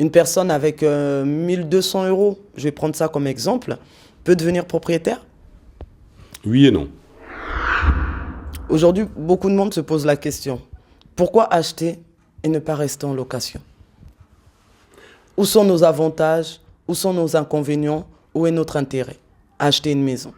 Une personne avec 1200 euros, je vais prendre ça comme exemple, peut devenir propriétaire? Oui et non. Aujourd'hui, beaucoup de monde se pose la question. Pourquoi acheter et ne pas rester en location? Où sont nos avantages? Où sont nos inconvénients? Où est notre intérêt? Acheter une maison.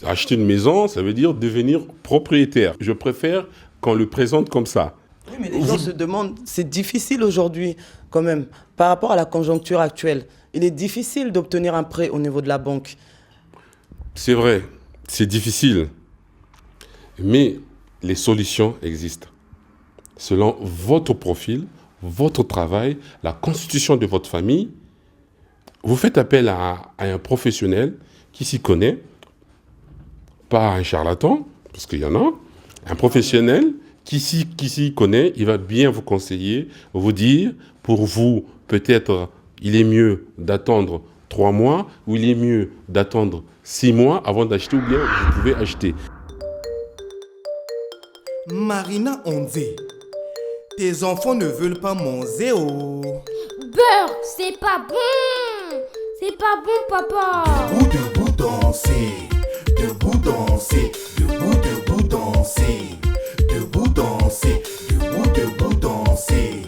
Acheter une maison, ça veut dire devenir propriétaire. Je préfère qu'on le présente comme ça. Oui, mais les gens se demandent, c'est difficile aujourd'hui quand même, par rapport à la conjoncture actuelle. Il est difficile d'obtenir un prêt au niveau de la banque. C'est vrai, c'est difficile. Mais les solutions existent. Selon votre profil, votre travail, la constitution de votre famille, vous faites appel à un professionnel qui s'y connaît, pas un charlatan, parce qu'il y en a, un professionnel qui s'y connaît, il va bien vous conseiller, vous dire, pour vous, peut-être, il est mieux d'attendre 3 mois, ou il est mieux d'attendre 6 mois avant d'acheter, ou bien vous pouvez acheter. Marina Ondé, tes enfants ne veulent pas manger oh. Beurre, c'est pas bon. C'est pas bon, papa. Debout danser, debout danser, debout danser, debout danser, debout danser,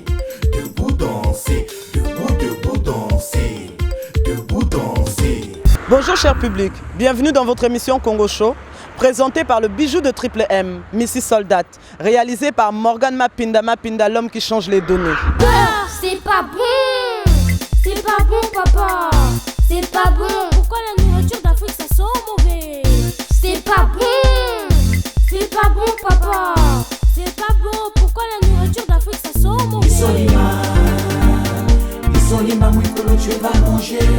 debout danser, debout danser, debout danser. Bonjour cher public, bienvenue dans votre émission Congo Show, présentée par le bijou de Triple M, Missy Soldat, réalisée par Morgan Mapinda, l'homme qui change les données. Beurre, c'est pas bon. C'est pas bon, papa. C'est pas bon. Pourquoi la nourriture d'Afrique, ça sent mauvais? C'est pas bon. C'est pas bon, papa. C'est pas bon. Pourquoi la nourriture d'Afrique, ça sent mauvais? Isolima, Mwikolo, tu vas manger.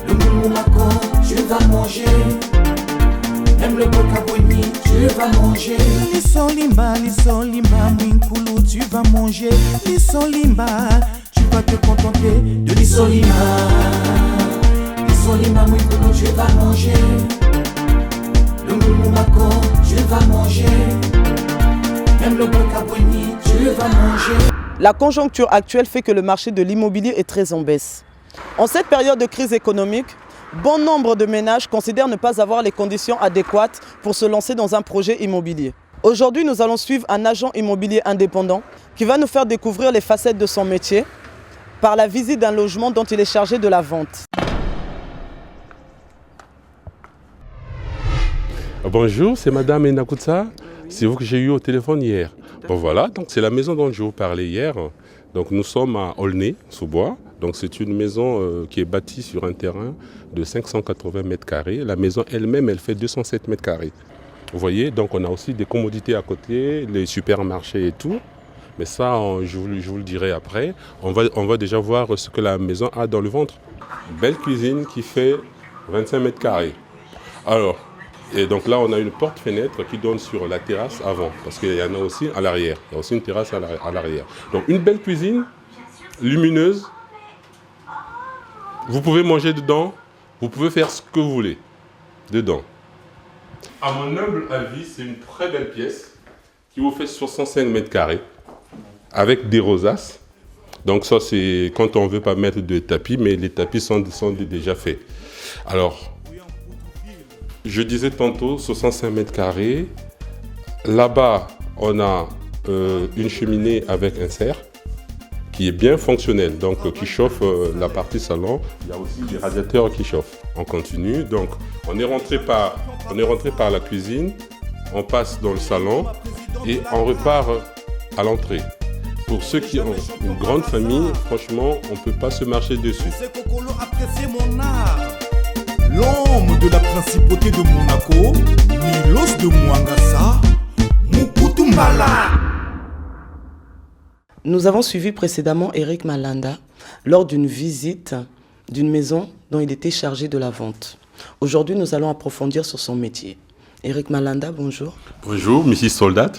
Le moumako, tu vas manger. Même le bokaboni, tu vas manger. L'isolima, Mwikolo, tu vas manger. L'isolima, tu vas te contenter de l'isolima. L'isolima, Mwikolo, tu vas manger. Le moumako, tu vas manger. Même le bokaboni, tu vas manger. La conjoncture actuelle fait que le marché de l'immobilier est très en baisse. En cette période de crise économique, bon nombre de ménages considèrent ne pas avoir les conditions adéquates pour se lancer dans un projet immobilier. Aujourd'hui, nous allons suivre un agent immobilier indépendant qui va nous faire découvrir les facettes de son métier par la visite d'un logement dont il est chargé de la vente. Bonjour, c'est Madame Enakutsa. C'est vous que j'ai eu au téléphone hier. Bon voilà, donc c'est la maison dont je vous parlais hier. Donc nous sommes à Aulnay-sous-Bois. Donc c'est une maison qui est bâtie sur un terrain de 580 mètres carrés. La maison elle-même, elle fait 207 mètres carrés. Vous voyez, donc on a aussi des commodités à côté, les supermarchés et tout. Mais ça, je vous le dirai après. On va déjà voir ce que la maison a dans le ventre. Belle cuisine qui fait 25 mètres carrés. Alors, et donc là, on a une porte-fenêtre qui donne sur la terrasse avant, parce qu'il y en a aussi à l'arrière. Il y a aussi une terrasse à l'arrière. Donc une belle cuisine, lumineuse. Vous pouvez manger dedans, vous pouvez faire ce que vous voulez dedans. À mon humble avis, c'est une très belle pièce qui vous fait 65 mètres carrés avec des rosaces. Donc ça, c'est quand on ne veut pas mettre de tapis, mais les tapis sont déjà faits. Alors, je disais tantôt 65 mètres carrés. Là-bas, on a une cheminée avec un serre qui est bien fonctionnel, donc qui chauffe la partie salon. Il y a aussi des radiateurs qui chauffent. On continue, donc on est rentré par la cuisine, on passe dans le salon et on repart à l'entrée. Pour ceux qui ont une grande famille, franchement, on ne peut pas se marcher dessus. L'homme de la principauté de Monaco, Milos de Mwangassa, Mukutu Mbala. Nous avons suivi précédemment Eric Malanda lors d'une visite d'une maison dont il était chargé de la vente. Aujourd'hui, nous allons approfondir sur son métier. Eric Malanda, bonjour. Bonjour, Missy Soldat.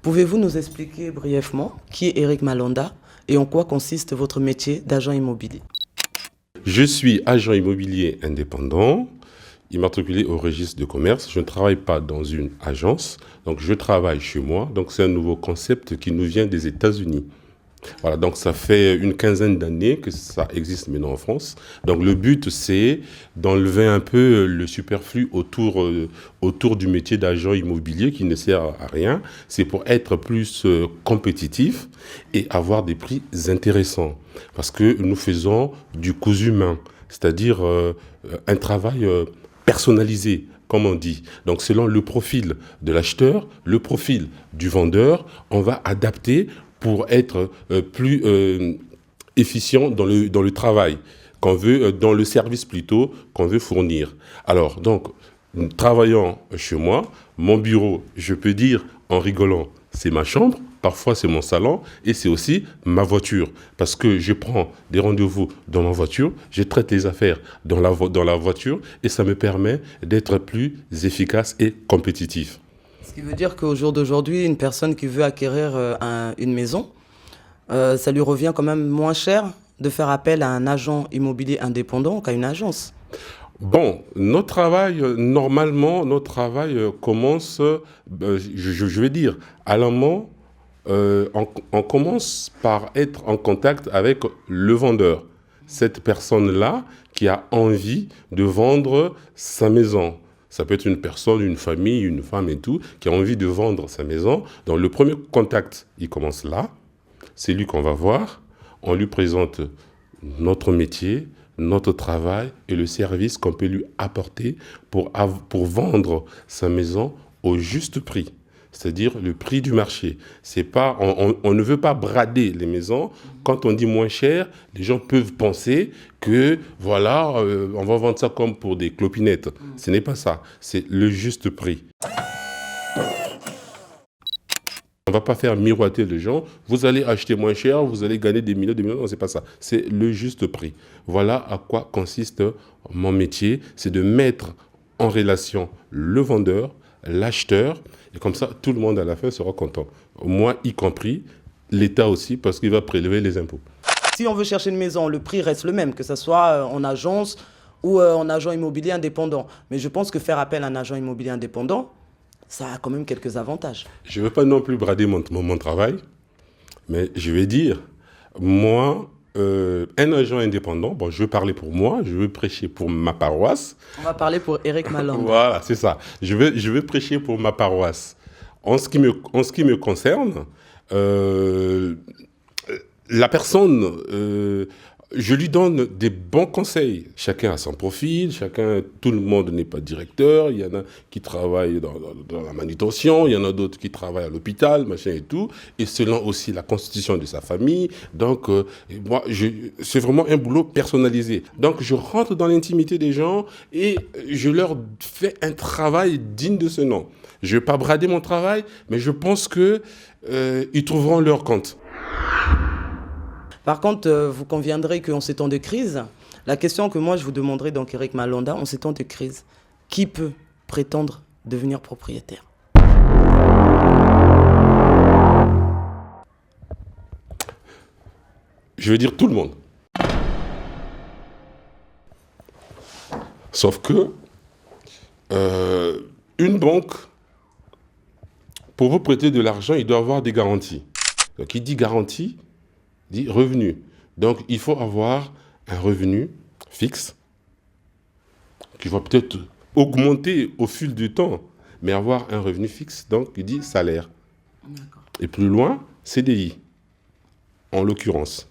Pouvez-vous nous expliquer brièvement qui est Eric Malanda et en quoi consiste votre métier d'agent immobilier? Je suis agent immobilier indépendant immatriculé au registre de commerce. Je ne travaille pas dans une agence, donc je travaille chez moi. Donc c'est un nouveau concept qui nous vient des États-Unis. Voilà, donc ça fait une quinzaine d'années que ça existe maintenant en France. Donc le but, c'est d'enlever un peu le superflu autour du métier d'agent immobilier qui ne sert à rien. C'est pour être plus compétitif et avoir des prix intéressants. Parce que nous faisons du cousu main, c'est-à-dire un travail personnalisé, comme on dit. Donc selon le profil de l'acheteur, le profil du vendeur, on va adapter pour être plus efficient dans le travail qu'on veut, dans le service plutôt, qu'on veut fournir. Alors, donc, travaillant chez moi, mon bureau, je peux dire en rigolant, c'est ma chambre, parfois c'est mon salon et c'est aussi ma voiture. Parce que je prends des rendez-vous dans ma voiture, je traite les affaires dans la voiture et ça me permet d'être plus efficace et compétitif. Ce qui veut dire qu'au jour d'aujourd'hui, une personne qui veut acquérir une maison, ça lui revient quand même moins cher de faire appel à un agent immobilier indépendant qu'à une agence. Bon, normalement, notre travail commence, je vais dire, à l'amont, on commence par être en contact avec le vendeur. Cette personne-là qui a envie de vendre sa maison. Ça peut être une personne, une famille, une femme et tout, qui a envie de vendre sa maison. Donc le premier contact, il commence là. C'est lui qu'on va voir. On lui présente notre métier, notre travail et le service qu'on peut lui apporter pour vendre sa maison au juste prix. C'est-à-dire le prix du marché. C'est pas, on ne veut pas brader les maisons. Quand on dit moins cher, les gens peuvent penser que, voilà, on va vendre ça comme pour des clopinettes. Ce n'est pas ça. C'est le juste prix. On ne va pas faire miroiter les gens. Vous allez acheter moins cher, vous allez gagner des millions, Non, c'est pas ça. C'est le juste prix. Voilà à quoi consiste mon métier. C'est de mettre en relation le vendeur, l'acheteur, et comme ça, tout le monde à la fin sera content. Moi y compris, l'État aussi, parce qu'il va prélever les impôts. Si on veut chercher une maison, le prix reste le même, que ce soit en agence ou en agent immobilier indépendant. Mais je pense que faire appel à un agent immobilier indépendant, ça a quand même quelques avantages. Je ne veux pas non plus brader mon travail, mais je vais dire, moi, un agent indépendant, bon, je veux parler pour moi, je veux prêcher pour ma paroisse. On va parler pour Eric Malanda. Voilà, c'est ça. Je veux prêcher pour ma paroisse. En ce qui me concerne, la personne, je lui donne des bons conseils. Chacun a son profil, tout le monde n'est pas directeur. Il y en a qui travaillent dans la manutention, il y en a d'autres qui travaillent à l'hôpital, machin et tout. Et selon aussi la constitution de sa famille. Donc, moi, c'est vraiment un boulot personnalisé. Donc, je rentre dans l'intimité des gens et je leur fais un travail digne de ce nom. Je ne vais pas brader mon travail, mais je pense qu'ils trouveront leur compte. Par contre, vous conviendrez qu'en ces temps de crise, la question que moi je vous demanderai donc Eric Malanda, en ces temps de crise, qui peut prétendre devenir propriétaire? Je veux dire tout le monde. Sauf que une banque, pour vous prêter de l'argent, il doit avoir des garanties. Donc, qui dit garantie, dit revenu. Donc, il faut avoir un revenu fixe qui va peut-être augmenter au fil du temps, mais avoir un revenu fixe, donc il dit salaire. Et plus loin, CDI, en l'occurrence.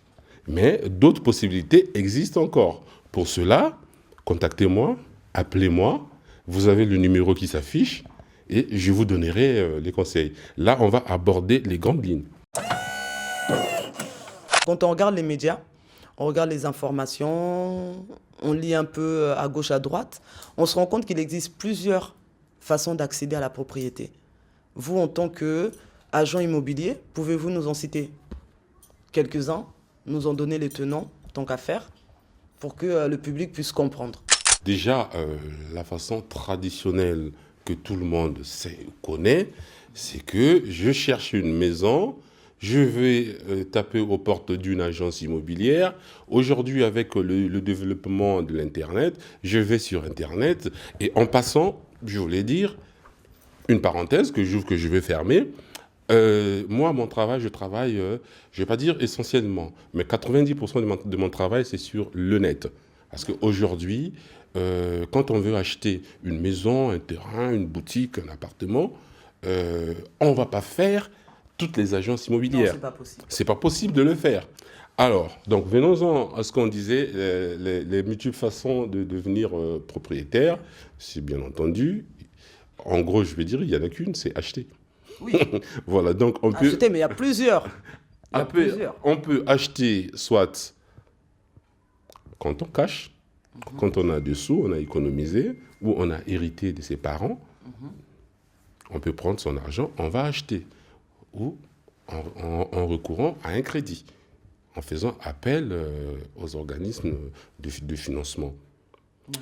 Mais d'autres possibilités existent encore. Pour cela, contactez-moi, appelez-moi, vous avez le numéro qui s'affiche et je vous donnerai les conseils. Là, on va aborder les grandes lignes. Quand on regarde les médias, on regarde les informations, on lit un peu à gauche, à droite, on se rend compte qu'il existe plusieurs façons d'accéder à la propriété. Vous, en tant qu'agent immobilier, pouvez-vous nous en citer quelques-uns, nous en donner les tenants, tant qu'à faire, pour que le public puisse comprendre? Déjà, la façon traditionnelle que tout le monde connaît, c'est que je cherche une maison, je vais taper aux portes d'une agence immobilière. Aujourd'hui, avec le développement de l'Internet, je vais sur Internet et en passant, je voulais dire, une parenthèse que je vais fermer. Moi, mon travail, je travaille, je ne vais pas dire essentiellement, mais 90% de mon travail, c'est sur le net. Parce qu'aujourd'hui, quand on veut acheter une maison, un terrain, une boutique, un appartement, on ne va pas faire toutes les agences immobilières. Non, c'est pas possible. C'est pas possible de le faire. Alors, donc venons-en à ce qu'on disait, les multiples façons de devenir propriétaire. C'est bien entendu. En gros, je vais dire, il n'y en a qu'une, c'est acheter. Oui. Voilà, donc on peut... Acheter, mais il y a plusieurs. On peut acheter soit quand on cache, quand on a des sous, on a économisé, ou on a hérité de ses parents, on peut prendre son argent, on va acheter. Ou en recourant à un crédit, en faisant appel aux organismes de financement.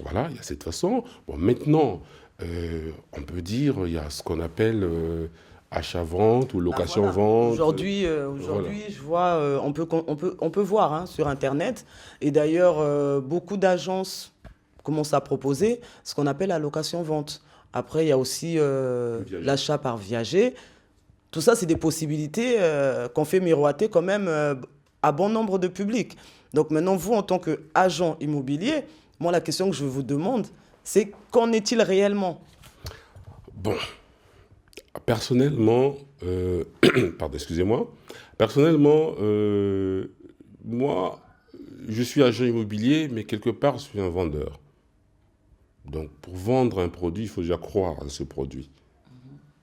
Voilà, il y a cette façon. Bon, maintenant, on peut dire, il y a ce qu'on appelle achat-vente ou location-vente. Aujourd'hui, Voilà. je vois, on peut voir hein, sur Internet. Et d'ailleurs, beaucoup d'agences commencent à proposer ce qu'on appelle la location-vente. Après, il y a aussi l'achat par viager. Tout ça, c'est des possibilités qu'on fait miroiter quand même à bon nombre de publics. Donc maintenant, vous, en tant qu'agent immobilier, moi, la question que je vous demande, c'est qu'en est-il réellement? Bon, personnellement, pardon, excusez-moi. Personnellement, moi, je suis agent immobilier, mais quelque part, je suis un vendeur. Donc, pour vendre un produit, il faut déjà croire à ce produit.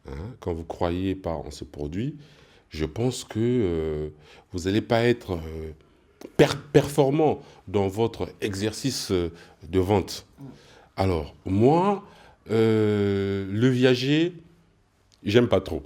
Hein, quand vous ne croyez pas en ce produit, je pense que vous n'allez pas être performant dans votre exercice de vente. Alors, moi, le viager, j'aime pas trop.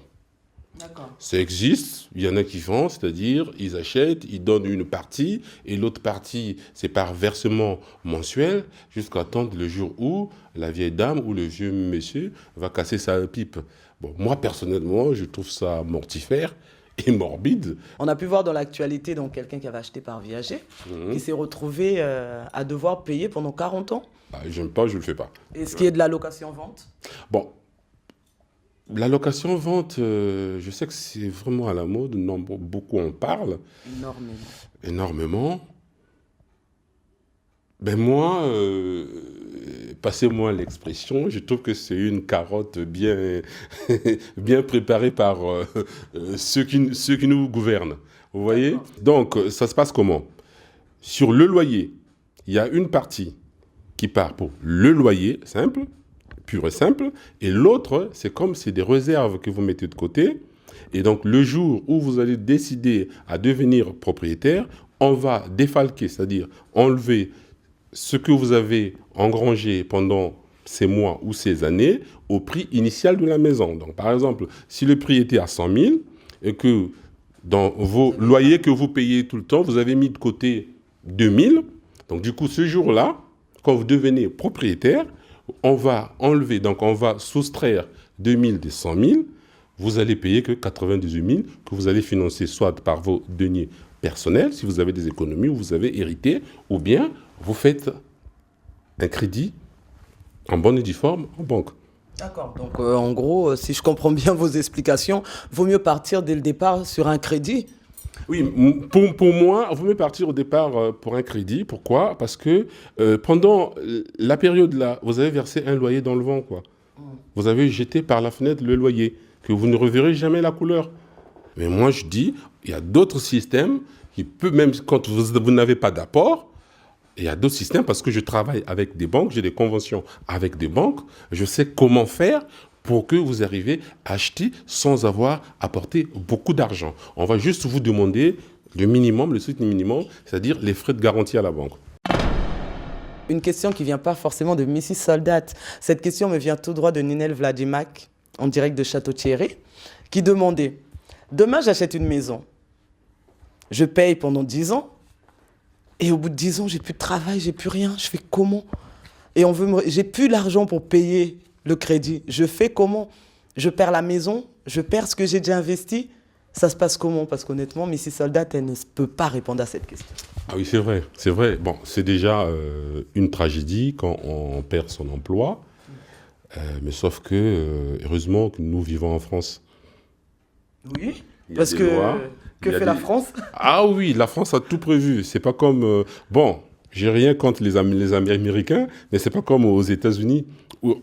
D'accord. Ça existe, il y en a qui font, c'est-à-dire ils achètent, ils donnent une partie et l'autre partie, c'est par versement mensuel jusqu'à attendre le jour où la vieille dame ou le vieux monsieur va casser sa pipe. Bon, moi, personnellement, je trouve ça mortifère et morbide. On a pu voir dans l'actualité donc quelqu'un qui avait acheté par viager, qui s'est retrouvé à devoir payer pendant 40 ans. Ah, j'aime pas, je le fais pas. Et ce qui est de la location-vente? Bon, la location-vente, je sais que c'est vraiment à la mode, non, beaucoup en parlent. Énormément. Ben moi, passez-moi l'expression, je trouve que c'est une carotte bien, bien préparée par ceux qui nous gouvernent. Vous voyez? Donc, ça se passe comment? Sur le loyer, il y a une partie qui part pour le loyer simple, pur et simple, et l'autre, c'est des réserves que vous mettez de côté. Et donc, le jour où vous allez décider à devenir propriétaire, on va défalquer, c'est-à-dire enlever ce que vous avez engrangé pendant ces mois ou ces années au prix initial de la maison. Donc, par exemple, si le prix était à 100 000 et que dans vos loyers que vous payez tout le temps, vous avez mis de côté 2 000, donc du coup, ce jour-là, quand vous devenez propriétaire, on va enlever, donc on va soustraire 2 000 des 100 000, vous allez payer que 98 000 que vous allez financer soit par vos deniers personnels, si vous avez des économies ou vous avez hérité, ou bien vous faites un crédit en bonne et due forme en banque. D'accord. Donc, en gros, si je comprends bien vos explications, vaut mieux partir dès le départ sur un crédit. Oui, pour moi, il vaut mieux partir au départ pour un crédit. Pourquoi? Parce que pendant la période là, vous avez versé un loyer dans le vent, quoi. Vous avez jeté par la fenêtre le loyer, que vous ne reverrez jamais la couleur. Mais moi, je dis, il y a d'autres systèmes qui peuvent, même quand vous n'avez pas d'apport, il y a d'autres systèmes parce que je travaille avec des banques, j'ai des conventions avec des banques, je sais comment faire pour que vous arriviez à acheter sans avoir apporté beaucoup d'argent. On va juste vous demander le minimum, le strict minimum, c'est-à-dire les frais de garantie à la banque. Une question qui ne vient pas forcément de Mrs. Soldat. Cette question me vient tout droit de Ninel Vladimak, en direct de Château-Thierry, qui demandait « Demain, j'achète une maison. Je paye pendant 10 ans. Et au bout de 10 ans, j'ai plus de travail, j'ai plus rien. Je fais comment? Et j'ai plus l'argent pour payer le crédit. Je fais comment? Je perds la maison, je perds ce que j'ai déjà investi. Ça se passe comment? Parce qu'honnêtement, Mrs. Soldat, elle ne peut pas répondre à cette question. Ah oui, c'est vrai, c'est vrai. Bon, c'est déjà une tragédie quand on perd son emploi. Mais sauf que, heureusement que nous vivons en France. Oui, parce que fait la France? Ah oui, la France a tout prévu. C'est pas comme... bon, j'ai rien contre les Américains, mais c'est pas comme aux États-Unis.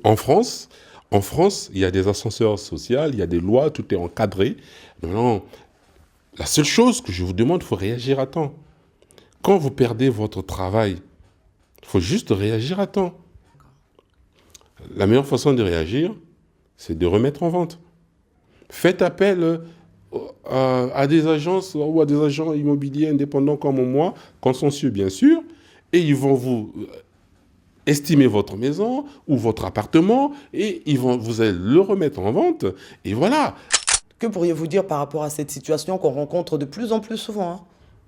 En France, il y a des ascenseurs sociaux, il y a des lois, tout est encadré. Non, la seule chose que je vous demande, il faut réagir à temps. Quand vous perdez votre travail, il faut juste réagir à temps. La meilleure façon de réagir, c'est de remettre en vente. Faites appel à des agences ou à des agents immobiliers indépendants comme moi, consciencieux bien sûr, et ils vont vous estimer votre maison ou votre appartement et vous allez le remettre en vente. Et voilà. Que pourriez-vous dire par rapport à cette situation qu'on rencontre de plus en plus souvent, hein?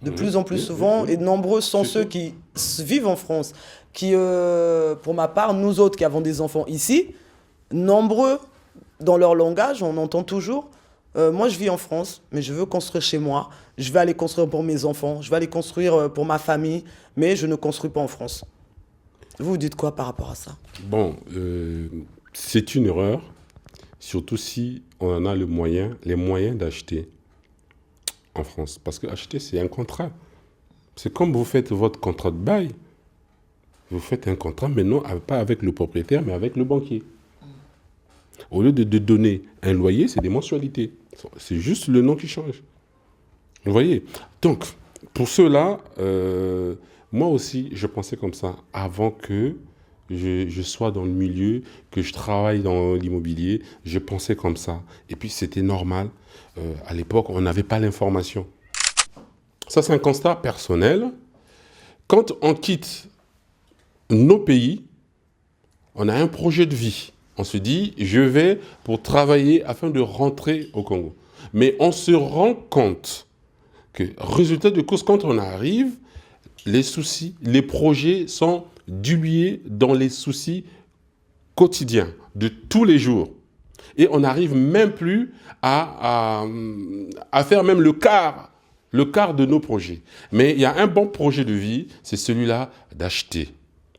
De plus en plus souvent, et nombreux sont ceux qui vivent en France, qui, pour ma part, nous autres qui avons des enfants ici, nombreux dans leur langage, on entend toujours, moi je vis en France, mais je veux construire chez moi, je vais aller construire pour mes enfants, je vais aller construire pour ma famille, mais je ne construis pas en France. Vous dites quoi par rapport à ça? Bon, c'est une erreur, surtout si on en a les moyens d'acheter en France. Parce que acheter, c'est un contrat. C'est comme vous faites votre contrat de bail. Vous faites un contrat, mais non, pas avec le propriétaire, mais avec le banquier. Au lieu de donner un loyer, c'est des mensualités. C'est juste le nom qui change. Vous voyez? Donc, pour cela, moi aussi, je pensais comme ça avant que je sois dans le milieu, que je travaille dans l'immobilier. Je pensais comme ça. Et puis, c'était normal. À l'époque, on n'avait pas l'information. Ça, c'est un constat personnel. Quand on quitte nos pays, on a un projet de vie. On se dit, je vais pour travailler afin de rentrer au Congo. Mais on se rend compte que, résultat de course, quand on arrive, les soucis, les projets sont dilués dans les soucis quotidiens, de tous les jours. Et on n'arrive même plus à faire même le quart de nos projets. Mais il y a un bon projet de vie, c'est celui-là d'acheter.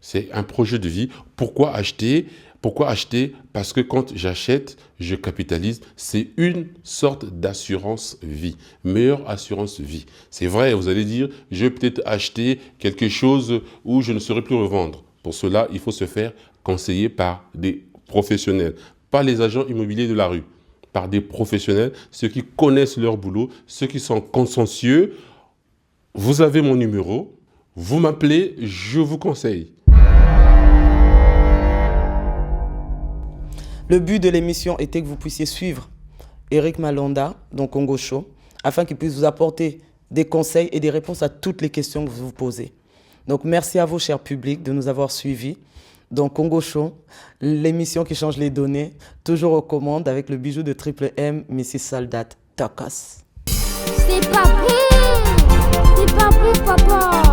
C'est un projet de vie. Pourquoi acheter? Pourquoi acheter? Parce que quand j'achète, je capitalise. C'est une sorte d'assurance vie. Meilleure assurance vie. C'est vrai, vous allez dire, je vais peut-être acheter quelque chose où je ne saurais plus revendre. Pour cela, il faut se faire conseiller par des professionnels. Pas les agents immobiliers de la rue. Par des professionnels, ceux qui connaissent leur boulot, ceux qui sont consciencieux. Vous avez mon numéro. Vous m'appelez, je vous conseille. Le but de l'émission était que vous puissiez suivre Eric Malonda, dans Congo Show, afin qu'il puisse vous apporter des conseils et des réponses à toutes les questions que vous vous posez. Donc merci à vous, cher public, de nous avoir suivis dans Congo Show, l'émission qui change les données, toujours aux commandes avec le bijou de Triple M, Mrs. Soldat Tokos. C'est pas bon, papa.